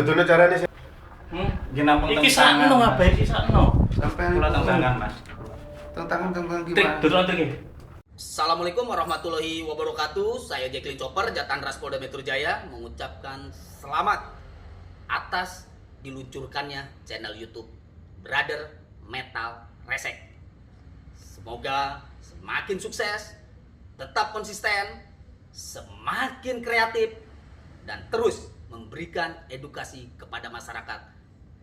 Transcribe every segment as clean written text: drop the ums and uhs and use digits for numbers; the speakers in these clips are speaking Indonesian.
Betulnya caranya sih. Ginampung Iki sakno ngapain iki sakno? Sampai Kula tangan Mas. tentang Trik gimana? dulu iki. Assalamualaikum warahmatullahi wabarakatuh. Saya Jacqueline Chopper, Jatan Ras Polda Metro Jaya, mengucapkan selamat atas diluncurkannya channel YouTube Brother Metal Resek. Semoga semakin sukses, tetap konsisten, semakin kreatif, dan terus memberikan edukasi kepada masyarakat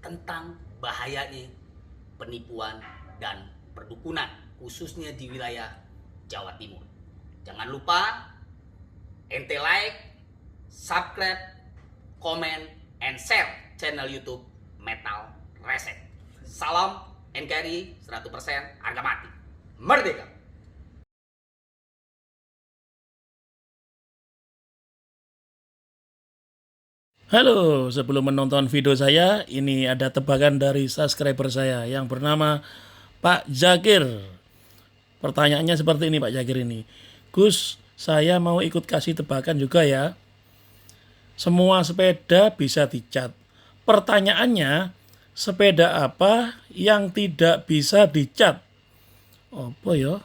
tentang bahayanya penipuan dan perdukunan, khususnya di wilayah Jawa Timur. Jangan lupa ente like, subscribe, comment, and share channel YouTube Metal Resek. Salam NKRI 100% harga mati. Merdeka! Halo, sebelum menonton video saya, ini ada tebakan dari subscriber saya yang bernama Pak Zakir. Pertanyaannya seperti ini Pak Zakir ini. Gus, saya mau ikut kasih tebakan juga ya. Semua sepeda bisa dicat. Pertanyaannya, sepeda apa yang tidak bisa dicat? Apa ya?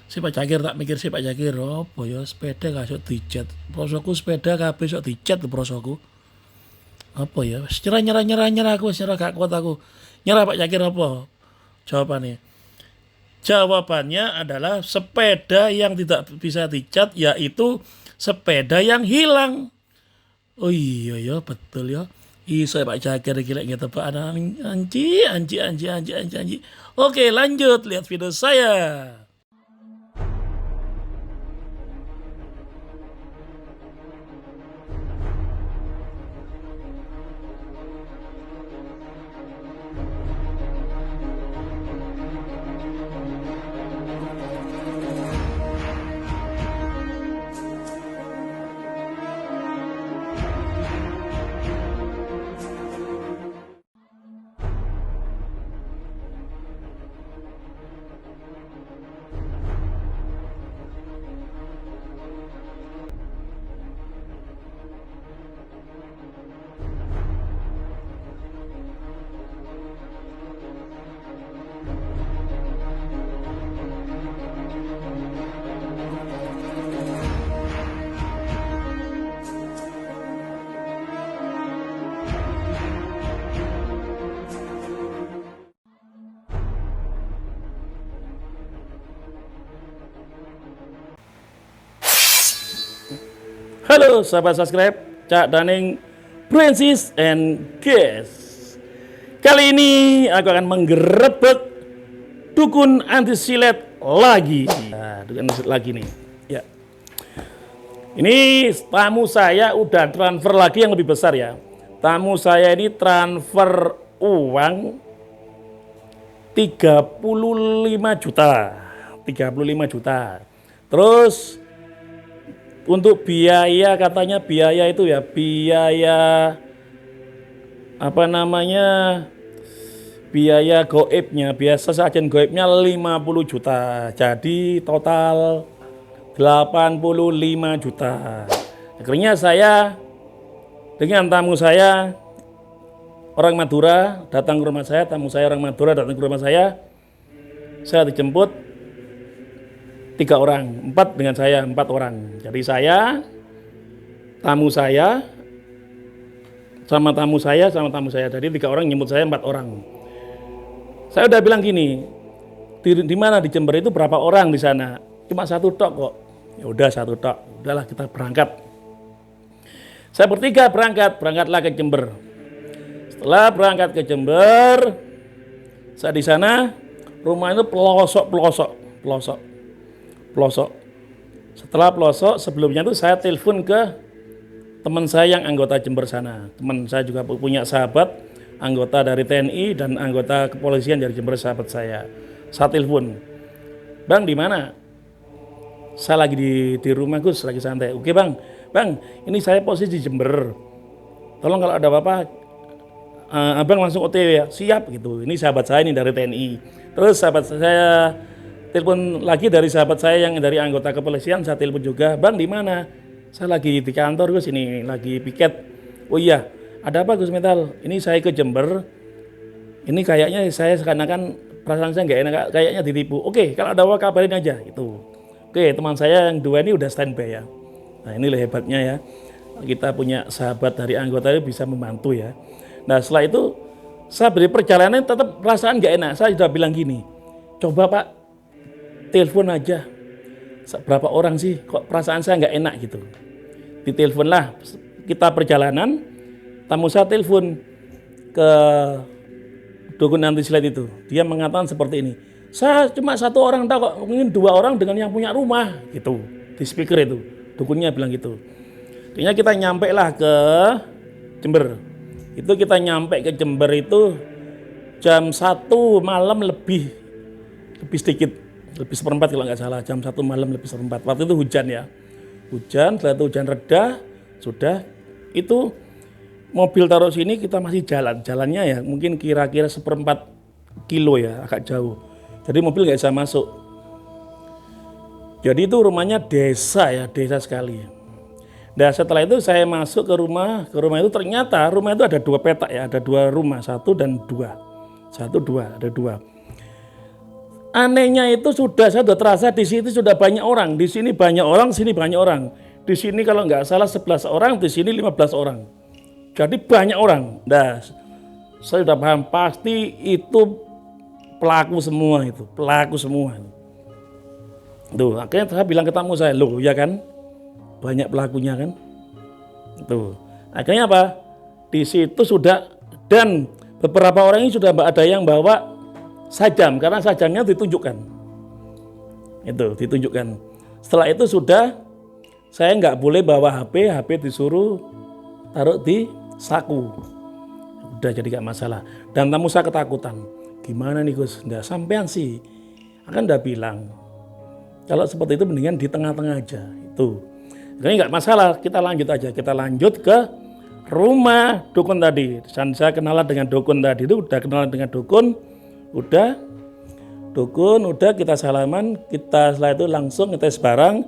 Si Pak Zakir tak mikir si Pak Zakir, apa ya sepeda gak iso dicat. Prosoku sepeda kabeh iso dicat lho prosoku. Apa ya? Wis nyerah aku, wis nyerah gak kuat aku. Nyerah Pak Zakir apa? Jawabannya. Jawabannya adalah sepeda yang tidak bisa dicat, yaitu sepeda yang hilang. Oh iya ya, betul ya. Iso Pak Zakir gila gitu Pak. Anji. Oke, lanjut lihat video saya. Halo sahabat subscribe, Cak Daning, Francis and Guys. Kali ini aku akan menggerebek dukun anti silet lagi. Nah, dukun anti silet lagi nih. Ya. Ini tamu saya udah transfer lagi yang lebih besar ya. Tamu saya ini transfer uang 35 juta. 35 juta. Terus untuk biaya, katanya biaya itu ya, biaya apa namanya, biaya goibnya, biasa sajian goibnya 50 juta, jadi total 85 juta. Akhirnya saya dengan tamu saya orang Madura datang ke rumah saya, tamu saya orang Madura datang ke rumah saya dijemput 3 orang, 4 dengan saya, 4 orang. Jadi saya, tamu saya, sama tamu saya. Jadi 3 orang nyebut saya 4 orang. Saya udah bilang gini, di mana di Jember itu berapa orang di sana? Cuma 1 tok kok. Ya udah 1 tok. Udahlah kita berangkat. Saya bertiga berangkatlah ke Jember. Setelah berangkat ke Jember, saya di sana rumah itu pelosok. Setelah pelosok, sebelumnya itu saya telepon ke teman saya yang anggota Jember sana. Teman saya juga punya sahabat anggota dari TNI dan anggota kepolisian dari Jember, sahabat saya. Saya telepon, "Bang, di mana?" "Saya lagi di rumah Gus, lagi santai." "Oke bang, ini saya posisi di Jember. Tolong kalau ada apa-apa, abang langsung OTW ya." "Siap," gitu. Ini sahabat saya ini dari TNI. Terus sahabat saya telepon lagi dari sahabat saya yang dari anggota kepolisian, saya telepon juga, "Bang, di mana?" "Saya lagi di kantor Gus, ini lagi piket." "Oh iya, Ada apa Gus Metal? Ini saya ke Jember. Ini kayaknya saya seakan-akan perasaan saya nggak enak, kayaknya ditipu. Oke, kalau ada apa kabarin aja itu. Oke, teman saya yang 2 ini udah standby ya. Nah, inilah hebatnya ya. Kita punya sahabat dari anggota itu bisa membantu ya. Nah, setelah itu saya beri perjalanan tetap perasaan nggak enak. Saya sudah bilang gini, coba Pak, telepon aja. Berapa orang sih kok perasaan saya nggak enak gitu. Ditelepon lah, kita perjalanan, tamu saya telepon ke dukun anti silet itu. Dia mengatakan seperti ini, saya cuma 1 orang tahu kok, mungkin 2 orang dengan yang punya rumah gitu. Di speaker itu, dukunnya bilang gitu. Akhirnya kita nyampe lah ke Jember. Itu kita nyampe ke Jember itu jam 1 malam lebih sedikit, lebih seperempat kalau nggak salah, jam 1 malam lebih seperempat. Waktu itu hujan ya, hujan. Setelah itu hujan reda, sudah itu mobil taruh sini, kita masih jalannya ya mungkin kira-kira 1/4 kilo ya, agak jauh. Jadi mobil nggak bisa masuk. Jadi itu rumahnya desa ya, desa sekali. Nah setelah itu saya masuk ke rumah itu ternyata rumah itu ada 2 petak ya, ada 2 rumah, 1 dan 2. 1, 2, ada 2. Anehnya itu saya sudah terasa di sini sudah banyak orang, di sini banyak orang, sini banyak orang. Di sini kalau nggak salah 11 orang, di sini 15 orang. Jadi banyak orang. Nah, saya sudah paham pasti itu pelaku semua itu, pelaku semua. Tuh, akhirnya saya bilang ke tamu saya, loh ya kan, banyak pelakunya kan. Tuh, akhirnya apa? Di situ sudah, dan beberapa orang ini sudah ada yang bawa sajam, karena sajamnya ditunjukkan. Itu ditunjukkan. Setelah itu sudah, saya nggak boleh bawa HP disuruh taruh di saku. Udah jadi gak masalah. Dan tamu saya ketakutan. Gimana nih Gus? Nggak sampean sih. Akan udah bilang. Kalau seperti itu mendingan di tengah-tengah aja. Itu. Jadi nggak masalah. Kita lanjut aja. Kita lanjut ke rumah dukun tadi. Dan saya kenalan dengan dukun tadi itu. Udah kenalan dengan dukun. Udah. Dukun. Udah kita salaman. Kita setelah itu langsung ngetes barang.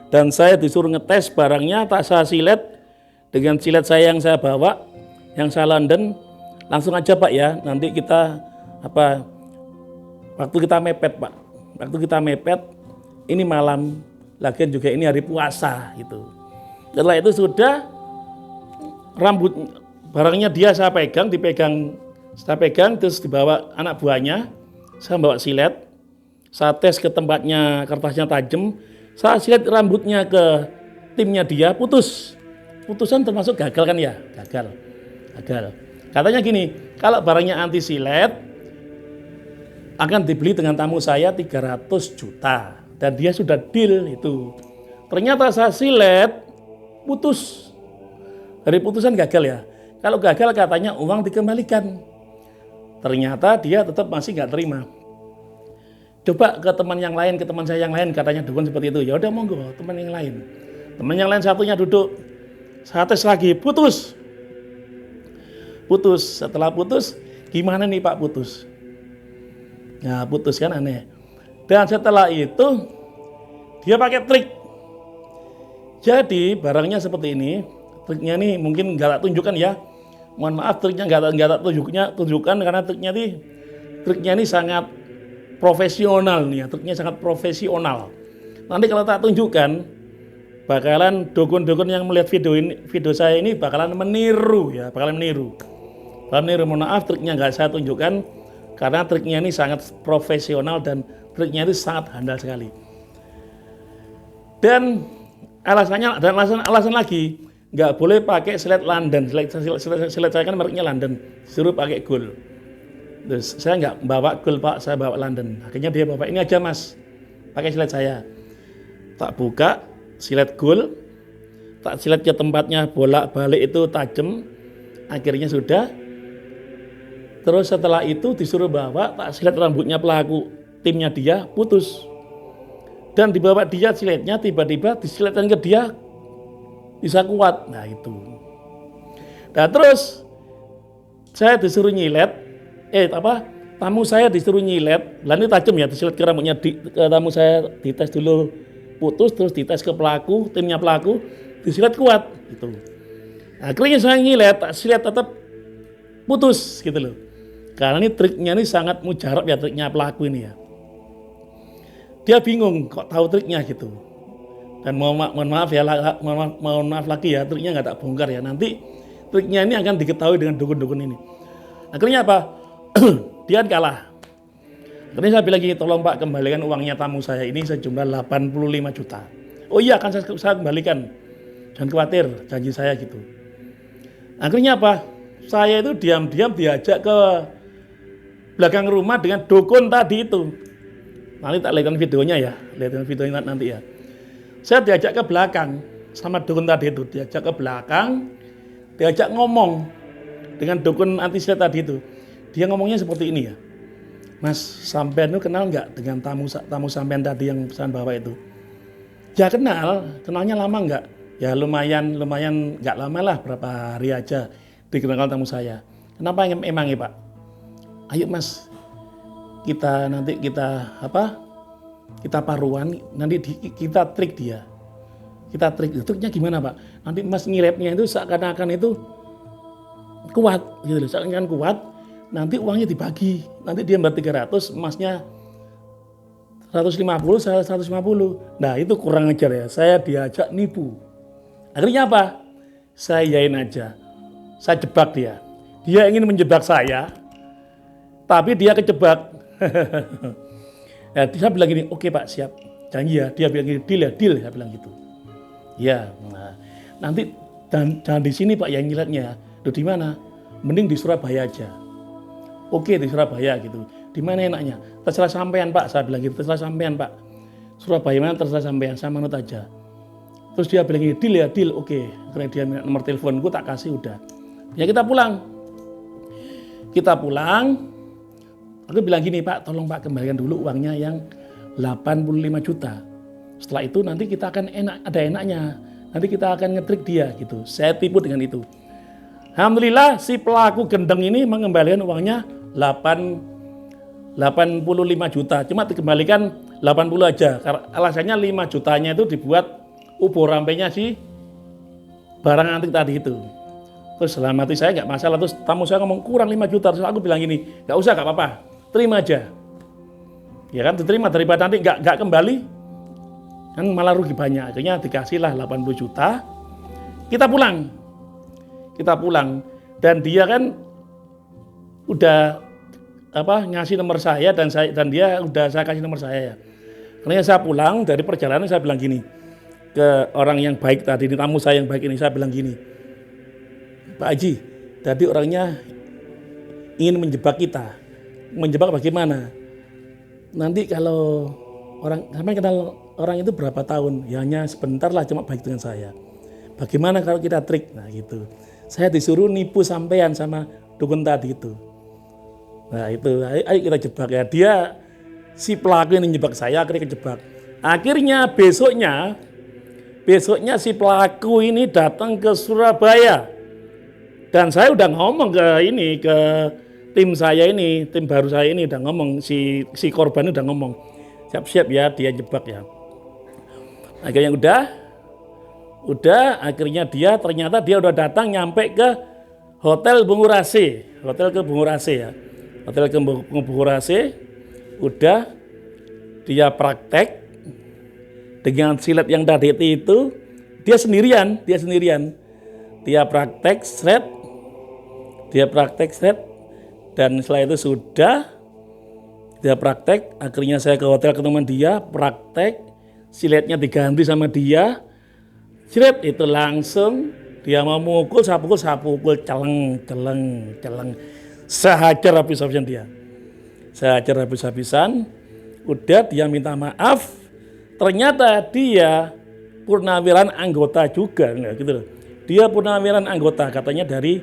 Dan saya disuruh ngetes barangnya. Tak saya silet. Dengan silet saya yang saya bawa, yang saya London, langsung aja Pak ya, nanti kita waktu kita mepet Pak, waktu kita mepet, ini malam, lagian juga ini hari puasa gitu. Setelah itu sudah rambut barangnya dia saya pegang, saya pegang terus dibawa anak buahnya, saya bawa silet, saya tes ke tempatnya kertasnya tajam, saya silet rambutnya ke timnya dia, putusan termasuk gagal kan ya? Gagal. Katanya gini, kalau barangnya anti silet akan dibeli dengan tamu saya 300 juta. Dan dia sudah deal itu. Ternyata saya silet, putus. Dari putusan gagal ya. Kalau gagal katanya uang dikembalikan. Ternyata dia tetap masih nggak terima. Coba ke teman yang lain, ke teman saya yang lain, katanya dukun seperti itu. Ya udah monggo, teman yang lain. Teman yang lain satunya duduk. Saya tes lagi, putus. Setelah putus, gimana nih Pak putus? Nah putus kan aneh. Dan setelah itu, dia pakai trik. Jadi barangnya seperti ini. Triknya nih mungkin nggak tak tunjukkan ya. Mohon maaf triknya nggak tak tunjukkan karena triknya ini sangat profesional nih ya. Triknya sangat profesional. Nanti kalau tak tunjukkan, bakalan dukun-dukun yang melihat video saya ini bakalan meniru ya, bakalan meniru. Mohon maaf triknya nggak saya tunjukkan karena triknya ini sangat profesional dan triknya itu sangat handal sekali. Dan alasan lagi nggak boleh pakai silet London. Silet saya kan mereknya London, suruh pakai gold. Terus saya nggak bawa gold Pak, saya bawa London. Akhirnya dia bawa ini aja Mas, pakai silet saya. Tak buka silet gold, tak silet ke tempatnya bolak-balik itu tajam, akhirnya sudah. Terus setelah itu disuruh bawa, tak silet rambutnya pelaku timnya dia putus. Dan dibawa dia siletnya, tiba-tiba disiletkan ke dia bisa kuat. Nah itu. Nah terus saya disuruh nyilet, tamu saya disuruh nyilet, lah ini tajam ya, disilet ke rambutnya, ke tamu saya dites dulu putus, terus dites ke pelaku, timnya pelaku, disilet kuat gitu. Akhirnya saya lihat tetap putus gitu loh. Karena ini triknya ini sangat mujarab ya, triknya pelaku ini ya. Dia bingung kok tahu triknya gitu. Dan mohon maaf ya, mohon maaf lagi ya, triknya nggak tak bongkar ya. Nanti triknya ini akan diketahui dengan dukun-dukun ini. Akhirnya apa? Dia kalah. Akhirnya saya bilang gini, tolong Pak kembalikan uangnya tamu saya ini sejumlah 85 juta. Oh iya akan saya kembalikan. Jangan khawatir, janji saya gitu. Akhirnya apa? Saya itu diam-diam diajak ke belakang rumah dengan dukun tadi itu. Nanti tak lihatkan videonya ya, lihatkan videonya nanti ya. Saya diajak ke belakang sama dukun tadi itu, diajak ke belakang, diajak ngomong dengan dukun anti silet tadi itu. Dia ngomongnya seperti ini ya. Mas, sampean itu kenal nggak dengan tamu sampean tadi yang pesan bawa itu? Ya kenalnya lama nggak? Ya lumayan nggak lama lah, berapa hari aja dikenal tamu saya. Kenapa emangnya Pak? Ayo Mas, kita paruan, nanti kita trik dia. Kita trik, triknya gimana Pak? Nanti Mas ngilepnya itu seakan-akan itu kuat, gitu loh, seakan-akan kuat. Nanti uangnya dibagi, nanti dia mbak 300, Masnya 150, saya 150. Nah itu kurang ajar ya, saya diajak nipu. Akhirnya apa? Saya yain aja, saya jebak dia. Dia ingin menjebak saya, tapi dia kejebak. Ya, saya bilang gini, oke Pak siap, janji ya. Dia bilang gini, deal, saya bilang gitu. Ya, nah, nanti jangan di sini Pak yang nyiletnya. Loh di mana? Mending di Surabaya aja. Oke di Surabaya gitu. Di mana enaknya? Terserah sampean Pak, saya bilang gitu. Terserah sampean Pak. Surabaya mana terserah sampean, saya manut aja. Terus dia bilang gini, deal, oke. Karena dia minta nomor teleponku tak kasih udah. Ya kita pulang. Aku bilang gini Pak, tolong Pak kembalikan dulu uangnya yang 85 juta. Setelah itu nanti kita akan ada enaknya. Nanti kita akan ngetrik dia gitu. Saya tipu dengan itu. Alhamdulillah si pelaku gendeng ini mengembalikan uangnya 85 juta. Cuma dikembalikan 80 aja. Karena alasannya 5 jutanya itu dibuat ubur rampenya si barang antik tadi itu. Terus dalam hati saya nggak masalah. Terus tamu saya ngomong kurang 5 juta. Terus aku bilang gini, nggak usah, nggak apa-apa. Terima aja. Ya kan diterima daripada nanti nggak kembali. Kan malah rugi banyak. Akhirnya dikasihlah 80 juta. Kita pulang. Dan dia kan udah ngasih nomor saya dan dia udah saya kasih nomor saya ya. Karena saya pulang dari perjalanan saya bilang gini ke orang yang baik tadi, ini tamu saya yang baik ini, saya bilang gini, Pak Haji, tadi orangnya ingin menjebak kita. Menjebak bagaimana? Nanti kalau sampai kenal orang itu berapa tahun? Ya hanya sebentar lah, cuma baik dengan saya. Bagaimana kalau kita trik? Nah gitu. Saya disuruh nipu sampean sama dukun tadi itu. Nah itu, ayo kita jebak ya. Dia si pelaku yang menjebak saya akhirnya kejebak. Akhirnya besoknya si pelaku ini datang ke Surabaya. Dan saya udah ngomong ke tim saya ini, tim baru saya ini udah ngomong, si korban udah ngomong, siap-siap ya dia jebak ya. Akhirnya udah akhirnya ternyata dia udah datang nyampe ke Hotel Bungurase ya. Hotel ke Bungurase, udah dia praktek dengan silet yang tadi itu, dia sendirian. Dia praktek shred, dan setelah itu sudah dia praktek. Akhirnya saya ke hotel ke teman dia, praktek, siletnya diganti sama dia, shred itu langsung dia mau mukul, saya pukul, celeng. Saya hajar habis-habisan dia. Udah dia minta maaf, ternyata dia purnawiran anggota juga, enggak gitu loh. Dia purnawiran anggota katanya dari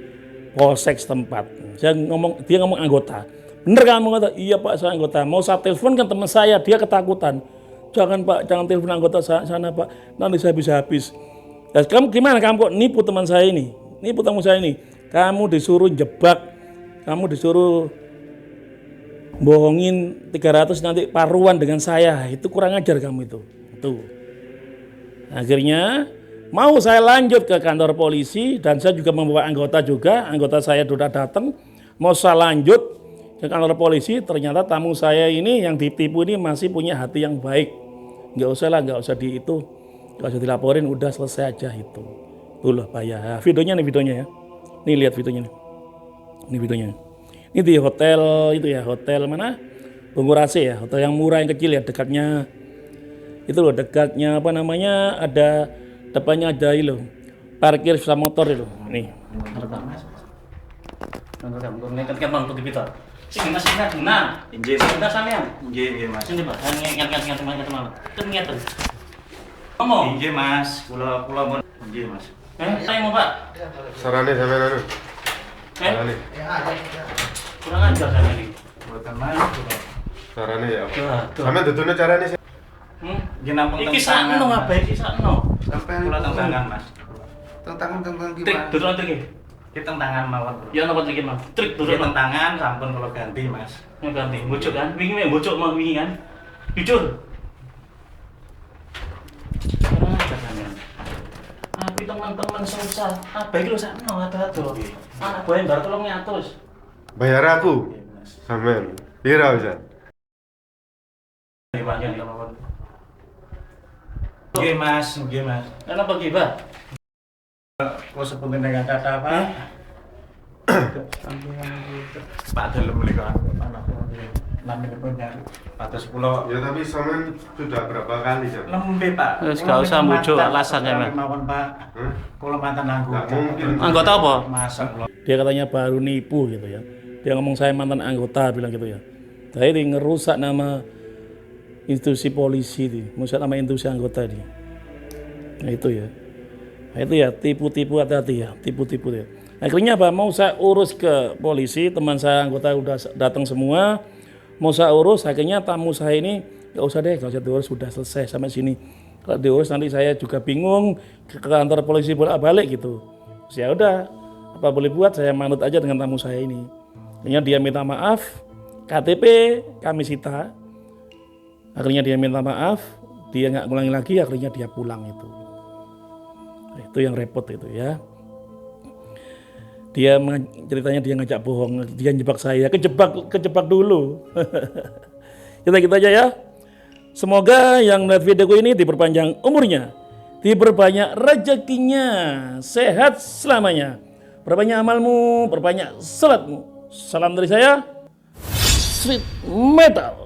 polsek setempat. Dia ngomong anggota. Bener kan anggota? Iya Pak, saya anggota. Mau saya telepon kan teman saya, dia ketakutan. Jangan Pak, jangan telepon anggota sana Pak. Nanti saya bisa habis. Dan kamu gimana? Kamu kok nipu teman saya ini? Nipu tamu saya ini. Kamu disuruh jebak. Kamu disuruh bohongin 300 nanti paruan dengan saya. Itu kurang ajar kamu itu. Tuh. Akhirnya Mau saya lanjut ke kantor polisi dan saya juga membawa anggota saya sudah datang. Mau saya lanjut ke kantor polisi, ternyata tamu saya ini yang ditipu ini masih punya hati yang baik. Nggak usah lah, nggak usah nggak usah dilaporin, udah selesai aja itu. Tuh loh bayar. Nah, videonya ya. Nih lihat videonya nih. Ini videonya. Ini di hotel itu ya, hotel mana? Bungurase ya, hotel yang murah yang kecil ya, dekatnya. Itu loh, dekatnya apa namanya? Ada depannya ada itu loh. Parkir sepeda motor itu. Nih. Kan untuk kita. Sing Mas ingat benar. Inggih. Sudah sampean. Inggih, Mas. Ini Pak, ingat teman. Ternyata. Ngomong. Inggih, Mas. Kula mun inggih, Mas. Saya mau, Pak. Sarane sampean anu. Sarane. Kurang ajar saya ini. Buatan Mas. Sarane ya. Tuh. Sampean dudune carane sih. Nggih nampung Iki sakno ngapain iki sakno? Sampean Kula tangan, Mas. Tangan Trik, gimana? duduk trik. Kita tangan mawon. Ya napa trik, Mas? Trik duduk tangan sampun kula ganti, Mas. Ganti. Bujuk kan? Wingi mek bujuk mau wingi kan? Jujur. Tapi teman-teman susah. Apa iki lho sakno ado-ado. Anak gue bar 300. Bayar aku. Sampean. Pira bisa? Panjang ya mawon. Nggih, Mas. Kenapa iki, Pak? Kok sepunten dengan kata apa? Pak Dalem menika anak namanya punya atas pulau. Ya tapi sampean sudah berapa kali ya? Lembe, Pak. Wis gak usah mujuk alasannya, Mas. Mawon, Pak. Kula mantan anggota. Nggak mungkin. Anggota apa? Masa kula. Dia katanya baru nipu gitu ya. Dia ngomong saya mantan anggota bilang gitu ya. Saya ngerusak nama institusi polisi di, merusak nama institusi anggota di. Nah itu ya. Nah, itu ya tipu-tipu, hati-hati ya, tipu-tipu ya. Akhirnya apa? Mau saya urus ke polisi, teman saya anggota udah datang semua. Mau saya urus, akhirnya tamu saya ini nggak usah diurus, sudah selesai sampai sini. Kalau diurus nanti saya juga bingung ke kantor polisi bolak-balik gitu. Ya udah, apa boleh buat, saya manut aja dengan tamu saya ini. Akhirnya dia minta maaf, KTP kami sita. Akhirnya dia minta maaf, dia nggak ngulangi lagi, akhirnya dia pulang itu. Itu yang repot itu ya. Dia ceritanya dia ngajak bohong, dia jebak saya, kejebak dulu. Kita gitu aja ya. Semoga yang melihat videoku ini diperpanjang umurnya, diperbanyak rezekinya, sehat selamanya, perbanyak amalmu, perbanyak salatmu. Salam dari saya, Sweet Metal.